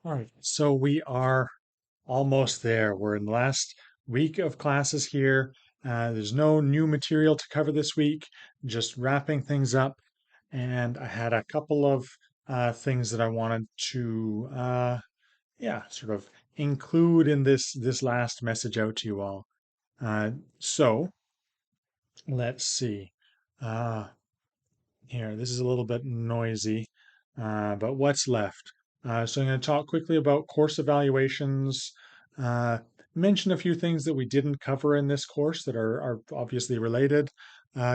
All right, so we are almost there. We're in the last week of classes here. There's no new material to cover this week, just wrapping things up. And I had a couple of things that I wanted to, sort of include in this last message out to you all. So let's see. Uh, Here. This is a little bit noisy, but what's left? So I'm going to talk quickly about course evaluations, uh, mention a few things that we didn't cover in this course that are obviously related,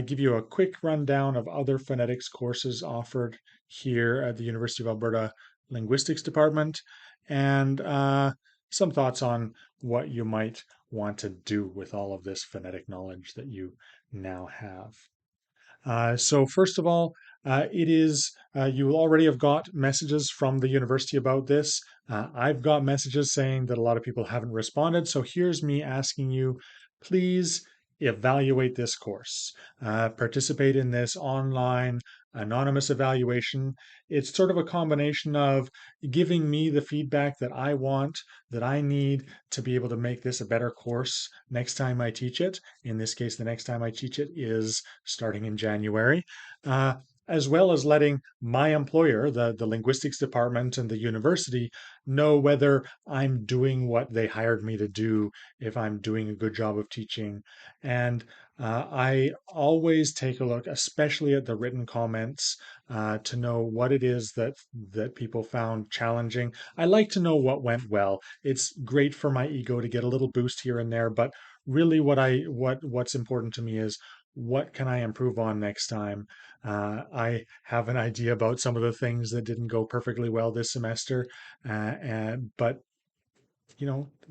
give you a quick rundown of other phonetics courses offered here at the University of Alberta Linguistics Department, and some thoughts on what you might want to do with all of this phonetic knowledge that you now have. So first of all, you will already have got messages from the university about this. I've got messages saying that a lot of people haven't responded. So here's me asking you, please evaluate this course. Participate in this online anonymous evaluation. It's sort of a combination of giving me the feedback that I want, that I need to be able to make this a better course next time I teach it. In this case, the next time I teach it is starting in January, uh, as well as letting my employer, the linguistics department and the university, know whether I'm doing what they hired me to do, if I'm doing a good job of teaching. And I always take a look, especially at the written comments, to know what it is that people found challenging. I like to know what went well. It's great for my ego to get a little boost here and there, but really what's important to me is what can I improve on next time? I have an idea about some of the things that didn't go perfectly well this semester, but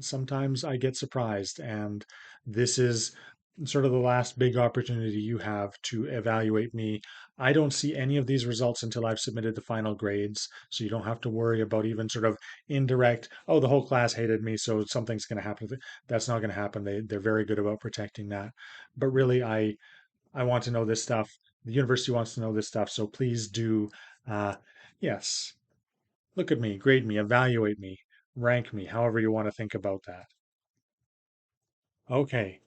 sometimes I get surprised, and this is sort of the last big opportunity you have to evaluate me. I don't see any of these results until I've submitted the final grades, so you don't have to worry about even sort of indirect, oh, the whole class hated me, so something's going to happen. That's not going to happen. They're very good about protecting that. But really, I want to know this stuff. The university wants to know this stuff, so please do, uh, yes, look at me, grade me, evaluate me, rank me, however you want to think about that. Okay,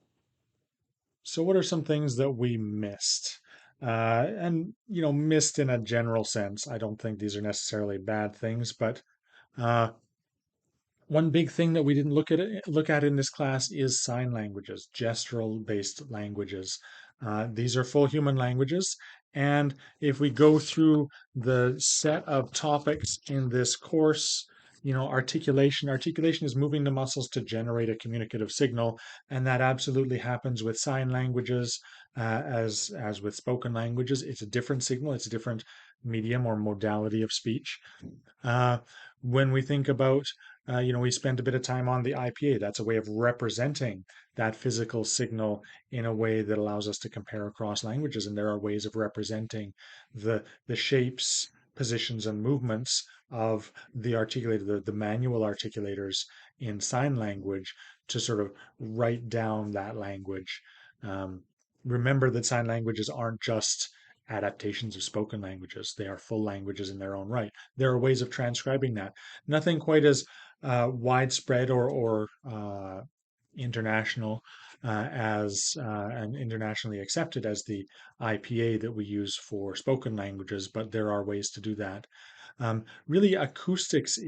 so what are some things that we missed? And missed in a general sense. I don't think these are necessarily bad things, but uh, one big thing that we didn't look at in this class is sign languages, gestural based languages. These are full human languages, and if we go through the set of topics in this course, articulation is moving the muscles to generate a communicative signal, and that absolutely happens with sign languages, as with spoken languages. It's a different signal, it's a different medium or modality of speech. Uh, when we think about, we spend a bit of time on the IPA. That's a way of representing that physical signal in a way that allows us to compare across languages. And there are ways of representing the shapes, positions, and movements of the articulator, the manual articulators in sign language to sort of write down that language. Um, Remember that sign languages aren't just adaptations of spoken languages. They are full languages in their own right. There are ways of transcribing that. Nothing quite as widespread or international and internationally accepted as the IPA that we use for spoken languages, but there are ways to do that. Really, acoustics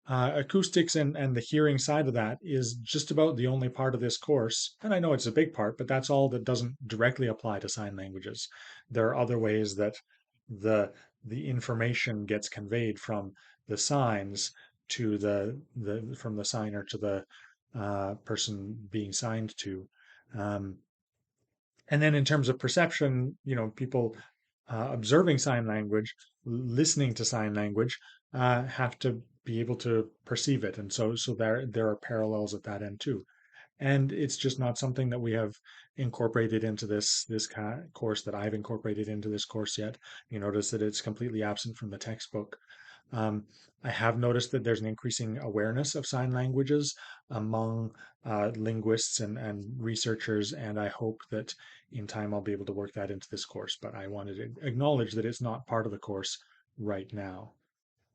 and the hearing side of that is just about the only part of this course. And I know it's a big part, but that's all that doesn't directly apply to sign languages. There are other ways that the the information gets conveyed from the signs to the from the signer to the person being signed to. Um, and then in terms of perception, people observing sign language, listening to sign language, have to be able to perceive it, and so there are parallels at that end too. And it's just not something that we have incorporated into this course that I've incorporated into this course yet. You notice that it's completely absent from the textbook. Um, I have noticed that there's an increasing awareness of sign languages among linguists and researchers, and I hope that in time I'll be able to work that into this course. But I wanted to acknowledge that it's not part of the course right now.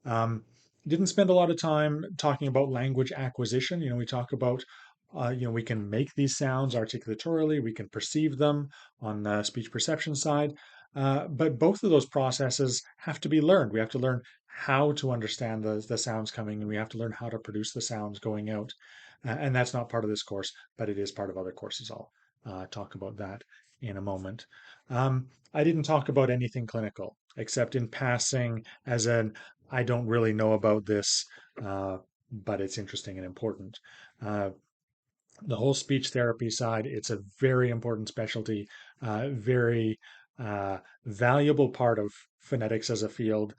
Um, didn't spend a lot of time talking about language acquisition. We talk about, we can make these sounds articulatorily, we can perceive them on the speech perception side. But both of those processes have to be learned. We have to learn how to understand the sounds coming, and we have to learn how to produce the sounds going out. And that's not part of this course, but it is part of other courses. I'll talk about that in a moment. I didn't talk about anything clinical, except in passing as an I don't really know about this, but it's interesting and important. Uh, the whole speech therapy side, it's a very important specialty, very valuable part of phonetics as a field.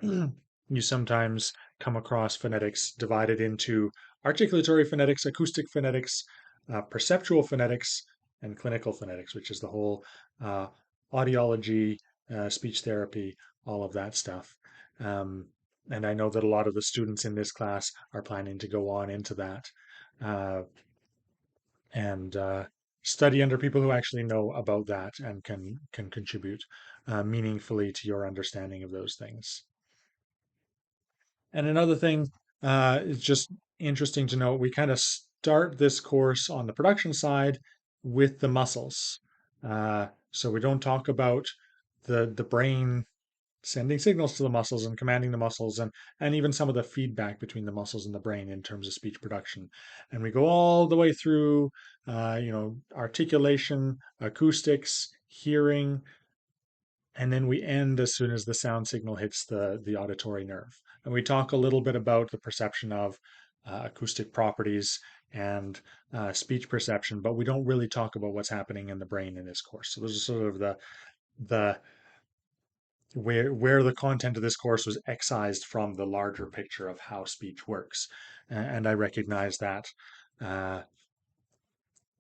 You sometimes come across phonetics divided into articulatory phonetics, acoustic phonetics, perceptual phonetics, and clinical phonetics, which is the whole uh, audiology, speech therapy, all of that stuff. Um, and I know that a lot of the students in this class are planning to go on into that uh, and study under people who actually know about that and can contribute meaningfully to your understanding of those things. And another thing is just interesting to note, we kind of start this course on the production side with the muscles. So we don't talk about the brain sending signals to the muscles and commanding the muscles and even some of the feedback between the muscles and the brain in terms of speech production. And we go all the way through, articulation, acoustics, hearing, and then we end as soon as the sound signal hits the auditory nerve. And we talk a little bit about the perception of acoustic properties and speech perception, but we don't really talk about what's happening in the brain in this course. So those are sort of the where the content of this course was excised from the larger picture of how speech works. And I recognize that. Uh,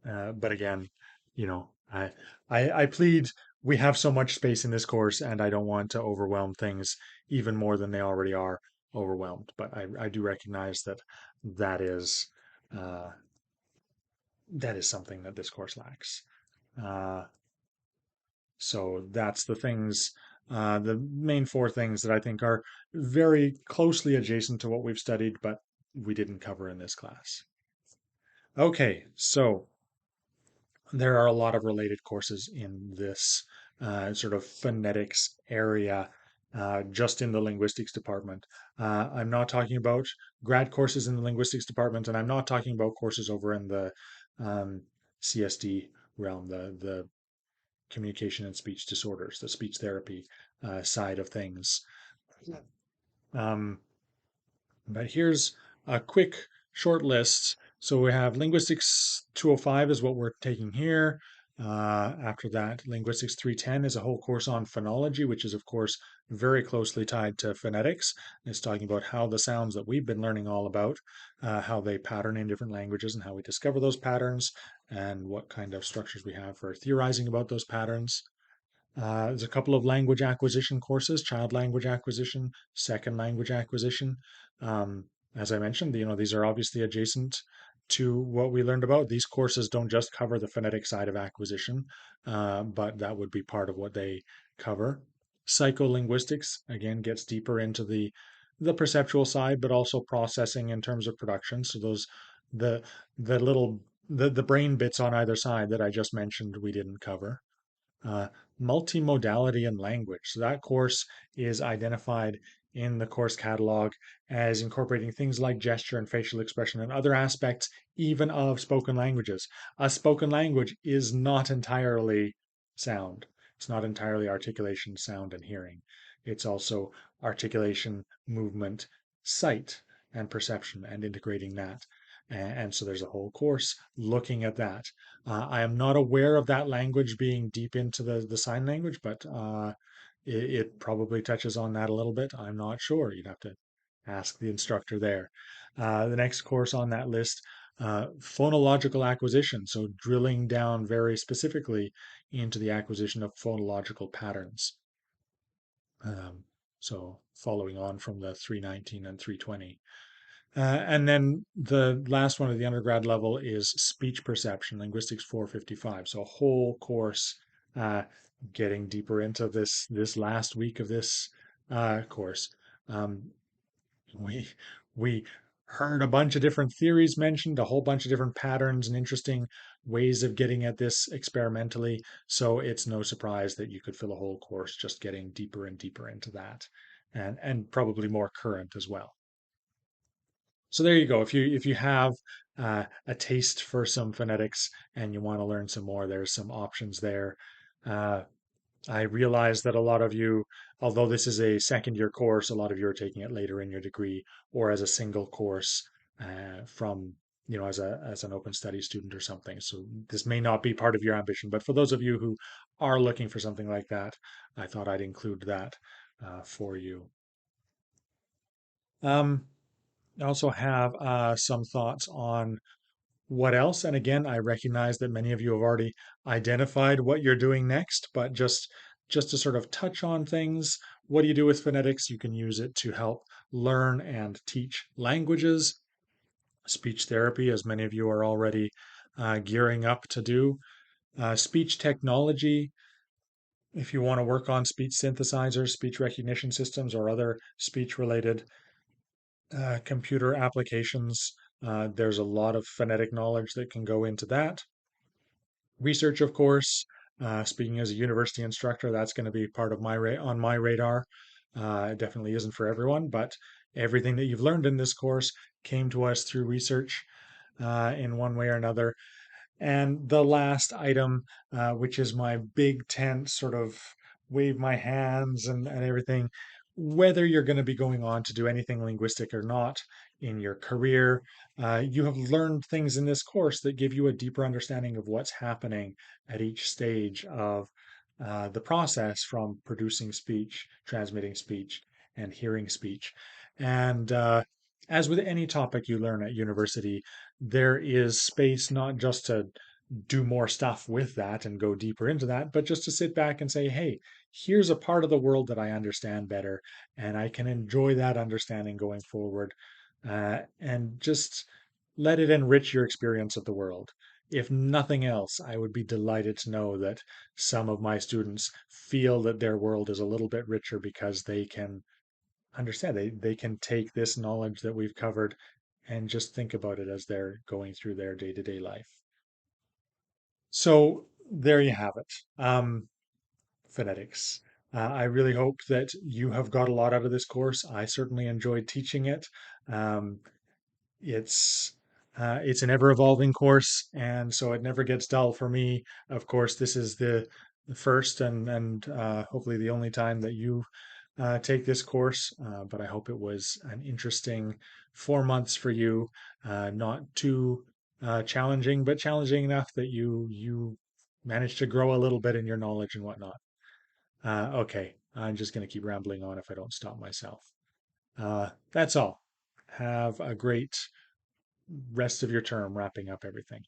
but again, you know, I plead we have so much space in this course, and I don't want to overwhelm things even more than they already are overwhelmed. But I do recognize that that is uh, that is something that this course lacks. Uh, so that's the things, the main four things that I think are very closely adjacent to what we've studied, but we didn't cover in this class. Okay, so there are a lot of related courses in this sort of phonetics area, just in the linguistics department. I'm not talking about grad courses in the linguistics department, and I'm not talking about courses over in the um, CSD realm, the communication and speech disorders, the speech therapy side of things. Um, but here's a quick short list. So we have Linguistics 205 is what we're taking here. After that, Linguistics 310 is a whole course on phonology, which is, of course, very closely tied to phonetics. It's talking about how the sounds that we've been learning all about, how they pattern in different languages and how we discover those patterns, and what kind of structures we have for theorizing about those patterns. There's a couple of language acquisition courses, child language acquisition, second language acquisition. As I mentioned, these are obviously adjacent to what we learned about. These courses don't just cover the phonetic side of acquisition, but that would be part of what they cover. Psycholinguistics, again, gets deeper into the perceptual side, but also processing in terms of production. So those the the little the brain bits on either side that I just mentioned we didn't cover. uh, Multimodality and language. So that course is identified in the course catalog as incorporating things like gesture and facial expression and other aspects, even of spoken languages. A spoken language is not entirely sound. It's not entirely articulation, sound, and hearing. It's also articulation, movement, sight, and perception, and integrating that. And so there's a whole course looking at that. I am not aware of that language being deep into the sign language, but it probably touches on that a little bit. I'm not sure. You'd have to ask the instructor there. The next course on that list, phonological acquisition. So drilling down very specifically into the acquisition of phonological patterns. Um, so following on from the 319 and 320. And then the last one at the undergrad level is speech perception, linguistics 455. So a whole course uh, getting deeper into this last week of this course. Um, we we heard a bunch of different theories mentioned, a whole bunch of different patterns and interesting ways of getting at this experimentally. So it's no surprise that you could fill a whole course just getting deeper and deeper into that, and probably more current as well. So there you go. If you have a taste for some phonetics and you want to learn some more, there's some options there. Uh, I realize that a lot of you, although this is a second year course, a lot of you are taking it later in your degree or as a single course from, as an open study student or something. So this may not be part of your ambition, but for those of you who are looking for something like that, I thought I'd include that for you. Um, I also have some thoughts on what else? And again, I recognize that many of you have already identified what you're doing next, but just to sort of touch on things, what do you do with phonetics? You can use it to help learn and teach languages, speech therapy, as many of you are already gearing up to do, speech technology. If you want to work on speech synthesizers, speech recognition systems, or other speech related computer applications. There's a lot of phonetic knowledge that can go into that. Research, of course. Speaking as a university instructor, that's going to be part of on my radar. It definitely isn't for everyone, but everything that you've learned in this course came to us through research in one way or another. And the last item, which is my big tent, sort of wave my hands and everything, whether you're going to be going on to do anything linguistic or not in your career, you have learned things in this course that give you a deeper understanding of what's happening at each stage of the process from producing speech, transmitting speech, and hearing speech. And as with any topic you learn at university, there is space not just to do more stuff with that and go deeper into that, but just to sit back and say, hey, here's a part of the world that I understand better, and I can enjoy that understanding going forward, and just let it enrich your experience of the world. If nothing else, I would be delighted to know that some of my students feel that their world is a little bit richer because they can understand, they can take this knowledge that we've covered and just think about it as they're going through their day-to-day life. So there you have it. Phonetics. I really hope that you have got a lot out of this course. I certainly enjoyed teaching it. Um, it's it's an ever evolving course, and so it never gets dull for me. Of course, this is the first and hopefully the only time that you take this course. But I hope it was an interesting 4 months for you, not too challenging, but challenging enough that you managed to grow a little bit in your knowledge and whatnot. Okay, I'm just going to keep rambling on if I don't stop myself. That's all. Have a great rest of your term wrapping up everything.